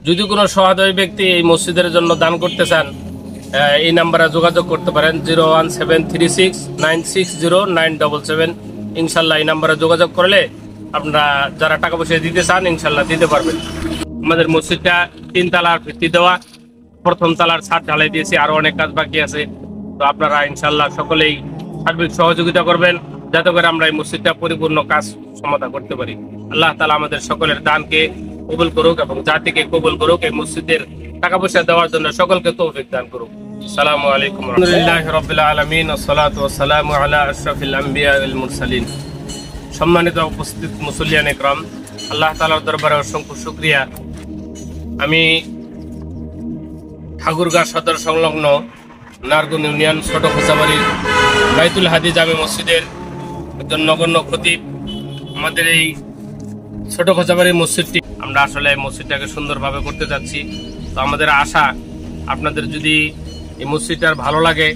যদি কোনো সহায়তায় ব্যক্তি এই মসজিদের জন্য দান করতে চান, এই নাম্বারে যোগাযোগ করতে পারেন 01736960977। ইনশাল্লাহ এই নাম্বারে যোগাযোগ করলে আপনারা যারা টাকা পয়সা দিতে চান ইনশাল্লাহ দিতে পারবেন। আমাদের মসজিদটা 3 তলার ভিত্তি দেওয়া, প্রথম তলার ছাদ ঢালাই দিয়েছি, আরো অনেক কাজ বাকি আছে। তো আপনারা ইনশাল্লাহ সকলেই সার্বিক সহযোগিতা করবেন যাতে করে আমরা এই মসজিদটা পরিপূর্ণ কাজ সমাধা করতে পারি। আল্লাহ তাআলা আমাদের সকলের দানকে কবুল করুক এবং জাতিকে কবুল করুক। এই মসজিদের টাকা পয়সা দেওয়ার জন্য সকলকে তৌফিক দান করুক। আসসালামু আলাইকুম। আলহামদুলিল্লাহি রাব্বিল আলামিন ওয়া সলাতু ওয়া সালামু আলা আশরাফিল আম্বিয়া ওয়াল মুরসালিন। সম্মানিত উপস্থিত মুসল্লিয়ান ইকরাম, আল্লাহ তাআলার দরবারে অসংখ্য শুকরিয়া। আমি ঠাকুরগাঁ সদর সংলগ্ন নারগুন ইউনিয়ন ছোট খোঁচাবাড়ির বাইতুল হাদি জামে মসজিদের একজন নগণ্য খতিব। আমাদের এই ছোট খোঁচাবাড়ির মসজিদটি আমরা আসলে মসজিদটাকে সুন্দরভাবে করতে যাচ্ছি। তো আমাদের আশা আপনাদের যদি এই মসজিদটার ভালো লাগে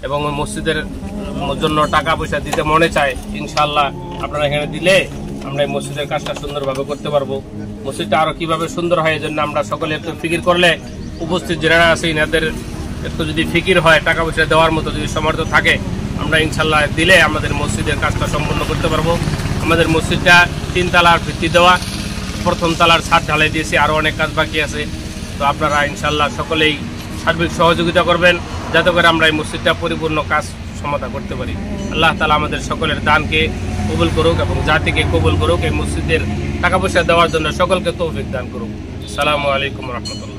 এবং ওই মসজিদের জন্য টাকা পয়সা দিতে মনে চায়, ইনশাআল্লাহ আপনারা এখানে দিলে আমরা এই মসজিদের কাজটা সুন্দরভাবে করতে পারবো। মসজিদটা আরো কিভাবে সুন্দর হয় এই জন্য আমরা সকলে একটু ফিকির করলে, উপস্থিত যারা আছে এনাদের একটু যদি ফিকির হয়, টাকা পয়সা দেওয়ার মতো যদি সামর্থ্য থাকে, আমরা ইনশাআল্লাহ দিলে আমাদের মসজিদের কাজটা সম্পূর্ণ করতে পারবো। আমাদের মসজিদটা 3 তলার ভিত্তি দেওয়া, প্রথম তলার ছাদ ঢালাই দিয়েছি, আরো অনেক কাজ বাকি আছে। তো আপনারা ইনশাআল্লাহ সকলেই সার্বিক সহযোগিতা করবেন যাতে করে আমরা এই মসজিদটা পরিপূর্ণ কাজ সমাধা করতে পারি। আল্লাহ তাআলা আমাদের সকলের দানকে কবুল করুক এবং জাতিকে কবুল করুক। এই মসজিদের টাকা পয়সা দেওয়ার জন্য সকলকে তৌফিক দান করুক। আসসালামু আলাইকুম ওয়া রাহমাতুল্লাহ।